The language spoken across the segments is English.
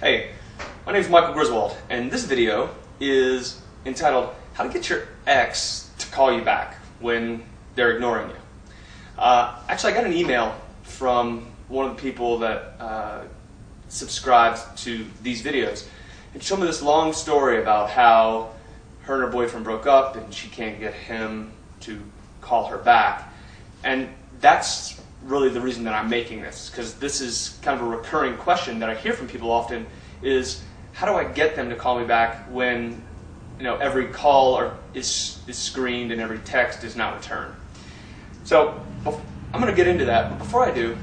Hey, my name is Michael Griswold, and this video is entitled How to Get Your Ex to Call You Back When They're Ignoring You. Actually, I got an email from one of the people that subscribes to these videos, and she told me this long story about how her and her boyfriend broke up and she can't get him to call her back. And that's really the reason that I'm making this, because this is kind of a recurring question that I hear from people often is, how do I get them to call me back when every call is screened and every text is not returned? So I'm going to get into that, but before I do,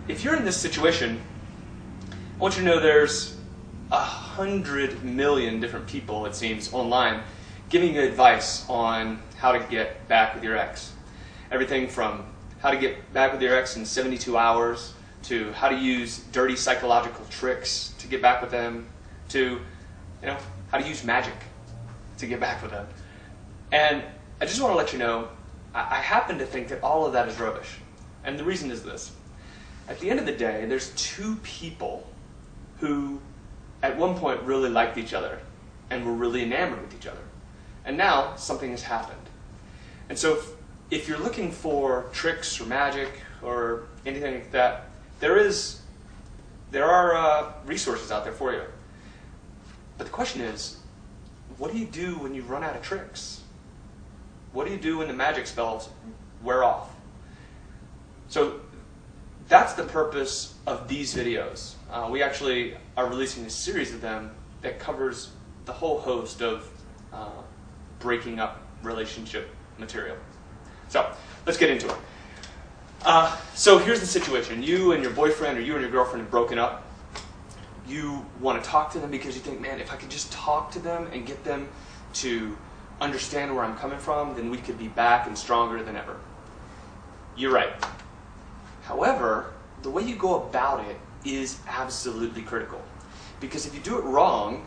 if you're in this situation, I want you to know there's 100 million different people, it seems, online giving you advice on how to get back with your ex. Everything from how to get back with your ex in 72 hours, to how to use dirty psychological tricks to get back with them, to how to use magic to get back with them. And I just want to let you know, I happen to think that all of that is rubbish. And the reason is this. At the end of the day, there's two people who at one point really liked each other and were really enamored with each other. And now something has happened. And so if you're looking for tricks or magic or anything like that, there are resources out there for you. But the question is, what do you do when you run out of tricks? What do you do when the magic spells wear off? So that's the purpose of these videos. We actually are releasing a series of them that covers the whole host of breaking up relationship material. So let's get into it. So here's the situation. You and your boyfriend or you and your girlfriend have broken up. You want to talk to them because you think, man, if I could just talk to them and get them to understand where I'm coming from, then we could be back and stronger than ever. You're right. However, the way you go about it is absolutely critical. Because if you do it wrong,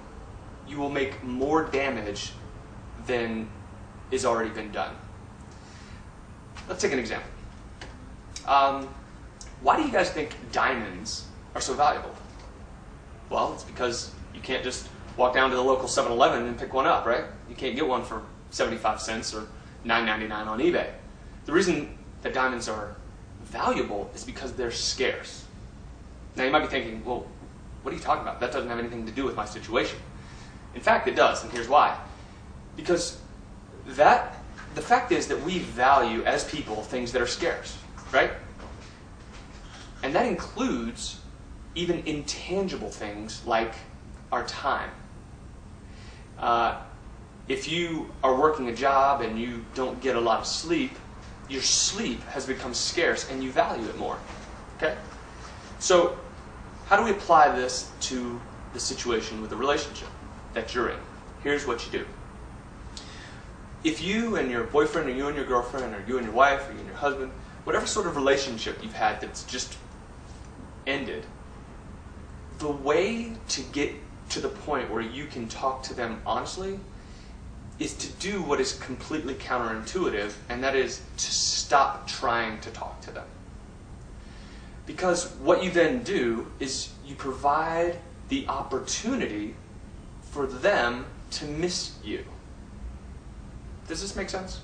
you will make more damage than has already been done. Let's take an example. Why do you guys think diamonds are so valuable? Well, it's because you can't just walk down to the local 7-Eleven and pick one up, right? You can't get one for 75 cents or $9.99 on eBay. The reason that diamonds are valuable is because they're scarce. Now you might be thinking, well, what are you talking about? That doesn't have anything to do with my situation. In fact, it does, and here's why. Because the fact is that we value, as people, things that are scarce, right? And that includes even intangible things like our time. If you are working a job and you don't get a lot of sleep, your sleep has become scarce and you value it more. Okay? So, how do we apply this to the situation with the relationship that you're in? Here's what you do. If you and your boyfriend, or you and your girlfriend, or you and your wife, or you and your husband, whatever sort of relationship you've had that's just ended, the way to get to the point where you can talk to them honestly is to do what is completely counterintuitive, and that is to stop trying to talk to them. Because what you then do is you provide the opportunity for them to miss you. Does this make sense?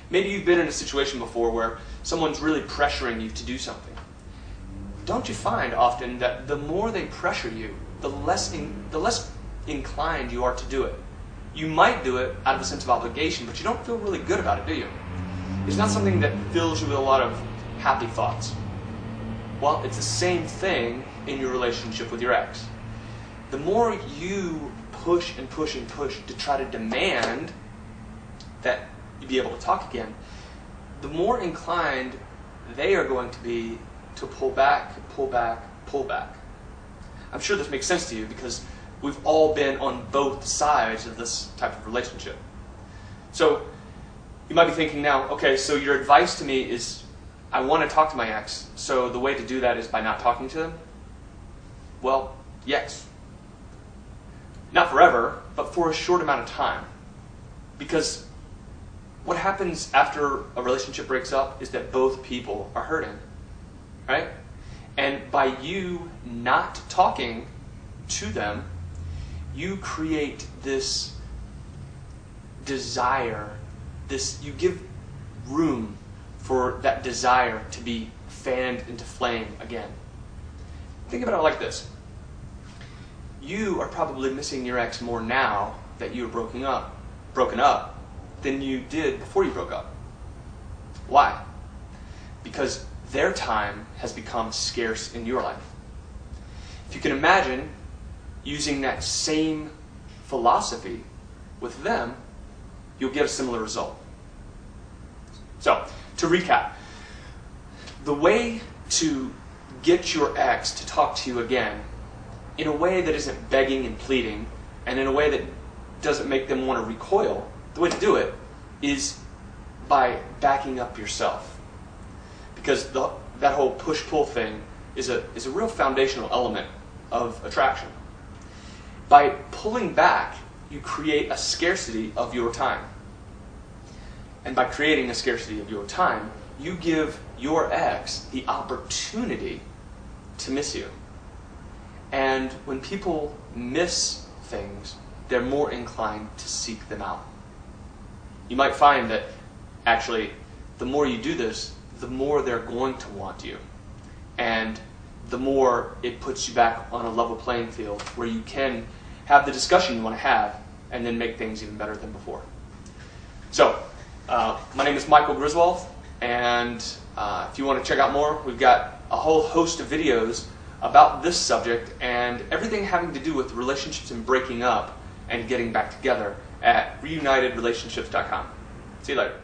Maybe you've been in a situation before where someone's really pressuring you to do something. Don't you find often that the more they pressure you, the less inclined you are to do it? You might do it out of a sense of obligation, but you don't feel really good about it, do you? It's not something that fills you with a lot of happy thoughts. Well, it's the same thing in your relationship with your ex. The more you push and push and push to try to demand that you be able to talk again, the more inclined they are going to be to pull back, pull back, pull back. I'm sure this makes sense to you because we've all been on both sides of this type of relationship. So you might be thinking now, okay, so your advice to me is I want to talk to my ex, so the way to do that is by not talking to them? Well, yes. Not forever, but for a short amount of time. Because what happens after a relationship breaks up is that both people are hurting, right? And by you not talking to them, you create this desire, you give room for that desire to be fanned into flame again. Think about it like this. You are probably missing your ex more now that you are broken up than you did before you broke up. Why? Because their time has become scarce in your life. If you can imagine using that same philosophy with them, you'll get a similar result. So, to recap, the way to get your ex to talk to you again in a way that isn't begging and pleading, and in a way that doesn't make them want to recoil, the way to do it is by backing up yourself. Because that whole push-pull thing is a real foundational element of attraction. By pulling back, you create a scarcity of your time. And by creating a scarcity of your time, you give your ex the opportunity to miss you. And when people miss things, they're more inclined to seek them out. You might find that actually the more you do this, the more they're going to want you. And the more it puts you back on a level playing field where you can have the discussion you want to have and then make things even better than before. So, my name is Michael Griswold, and if you want to check out more, we've got a whole host of videos about this subject and everything having to do with relationships and breaking up and getting back together at reunitedrelationships.com. See you later.